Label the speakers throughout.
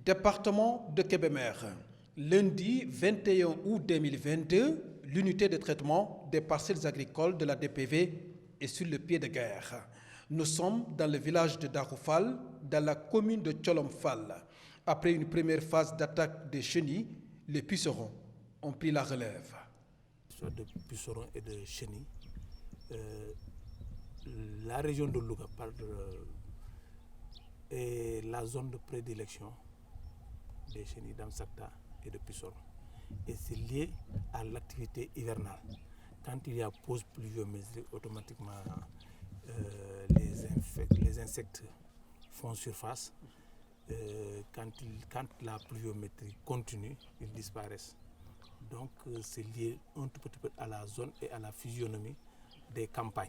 Speaker 1: Département de Kébémer. Lundi 21 août 2022, l'unité de traitement des parcelles agricoles de la DPV est sur le pied de guerre. Nous sommes dans le village de Daroufal, dans la commune de Tcholomfal. Après une première phase d'attaque des chenilles, les pucerons ont pris la relève.
Speaker 2: Soit de pucerons et de chenilles, la région de Louga est la zone de prédilection des chenilles d'Amsacta et de pucerons. Et c'est lié à l'activité hivernale. Quand il y a pause pluviométrique, automatiquement les insectes font surface. Quand la pluviométrie continue, ils disparaissent. Donc c'est lié un tout petit peu à la zone et à la physionomie des campagnes.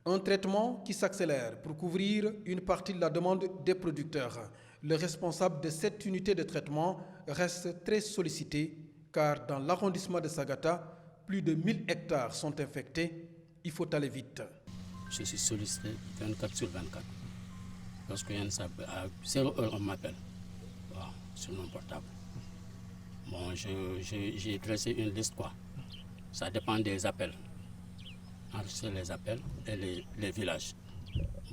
Speaker 1: Un traitement qui s'accélère pour couvrir une partie de la demande des producteurs. Le responsable de cette unité de traitement reste très sollicité car dans l'arrondissement de Sagata, plus de 1000 hectares sont infectés. Il faut aller vite.
Speaker 3: Je suis sollicité 24 sur 24. Lorsqu'il y a une à 0 heure, on m'appelle sur mon portable. Bon, j'ai dressé une liste quoi. Ça dépend des appels. Enregistrer les appels et les villages.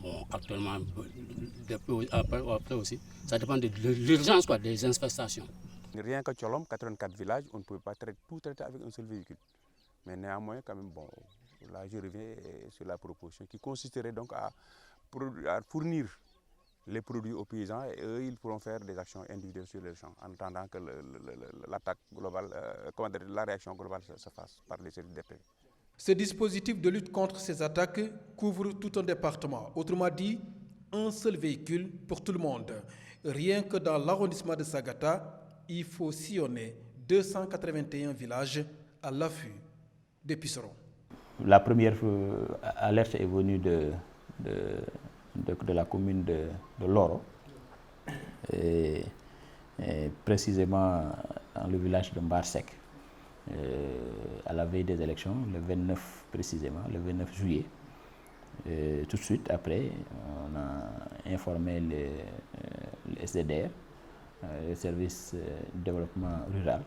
Speaker 3: Bon, actuellement, après aussi, ça dépend de l'urgence quoi, des infestations.
Speaker 4: Rien que Tcholom, 84 villages, on ne pouvait pas tout traiter avec un seul véhicule. Mais néanmoins, quand même, bon, là je reviens sur la proposition qui consisterait donc à fournir les produits aux paysans et eux, ils pourront faire des actions individuelles sur les champs en attendant que l'attaque globale, la réaction globale se fasse par les services DPV.
Speaker 1: Ce dispositif de lutte contre ces attaques couvre tout un département. Autrement dit, un seul véhicule pour tout le monde. Rien que dans l'arrondissement de Sagata, il faut sillonner 281 villages à l'affût des pucerons.
Speaker 5: La première alerte est venue de la commune de Loro, et précisément dans le village de Mbarsek. À la veille des élections, le 29 précisément, le 29 juillet. Tout de suite après, on a informé le SDDR, le service de développement rural,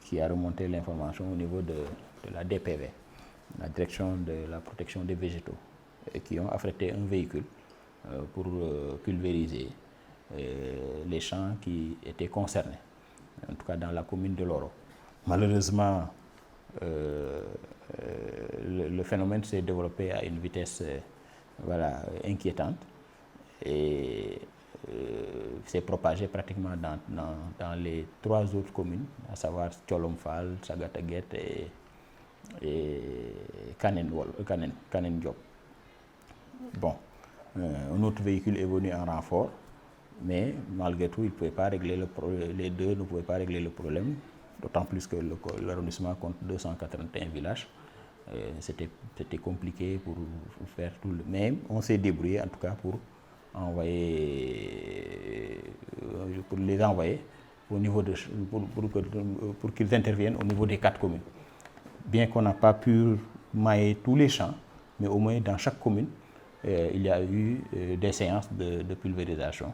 Speaker 5: qui a remonté l'information au niveau de la DPV, la direction de la protection des végétaux, et qui ont affrété un véhicule pour pulvériser les champs qui étaient concernés, en tout cas dans la commune de Loro. Malheureusement, le phénomène s'est développé à une vitesse inquiétante et s'est propagé pratiquement dans les 3 autres communes, à savoir Tcholomfal, Sagataguet et Kanen Diop. Bon, un autre véhicule est venu en renfort, mais malgré tout, il ne pouvait pas régler les deux ne pouvaient pas régler le problème. D'autant plus que l'arrondissement compte 281 villages. C'était compliqué pour faire tout le... Mais on s'est débrouillé en tout cas pour les envoyer au niveau pour qu'ils interviennent au niveau des 4 communes. Bien qu'on n'a pas pu mailler tous les champs, mais au moins dans chaque commune, il y a eu des séances de pulvérisation.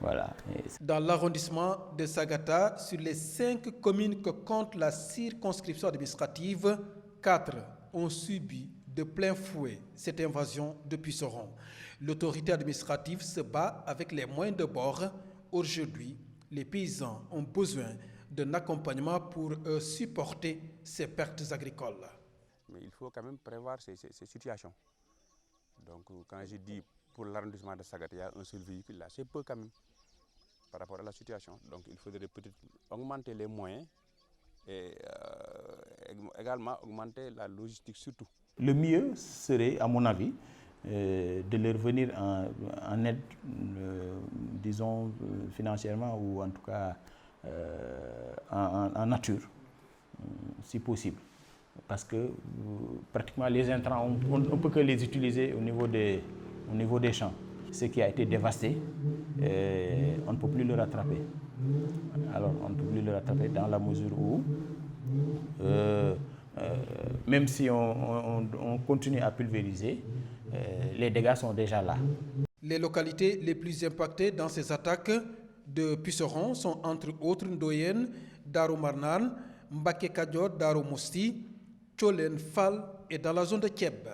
Speaker 5: Voilà.
Speaker 1: Dans l'arrondissement de Sagata, sur les 5 communes que compte la circonscription administrative, 4 ont subi de plein fouet cette invasion de pucerons. L'autorité administrative se bat avec les moyens de bord. Aujourd'hui, les paysans ont besoin d'un accompagnement pour supporter ces pertes agricoles.
Speaker 4: Mais il faut quand même prévoir ces situations. Donc quand je dis pour l'arrondissement de Sagata, il y a un seul véhicule là, c'est peu quand même par rapport à la situation. Donc il faudrait peut-être augmenter les moyens et également augmenter la logistique surtout.
Speaker 5: Le mieux serait, à mon avis, de leur venir en aide, disons, financièrement ou en tout cas en nature, si possible. Parce que pratiquement les intrants, on ne peut que les utiliser au niveau des champs. Ce qui a été dévasté, on ne peut plus le rattraper. Alors on ne peut plus le rattraper dans la mesure où, même si on continue à pulvériser, les dégâts sont déjà là.
Speaker 1: Les localités les plus impactées dans ces attaques, de pucerons sont entre autres Ndoyen, Darou Marnan, Mbaké Kadior, Darou Mousti, Tcholen Fall et dans la zone de Thieb.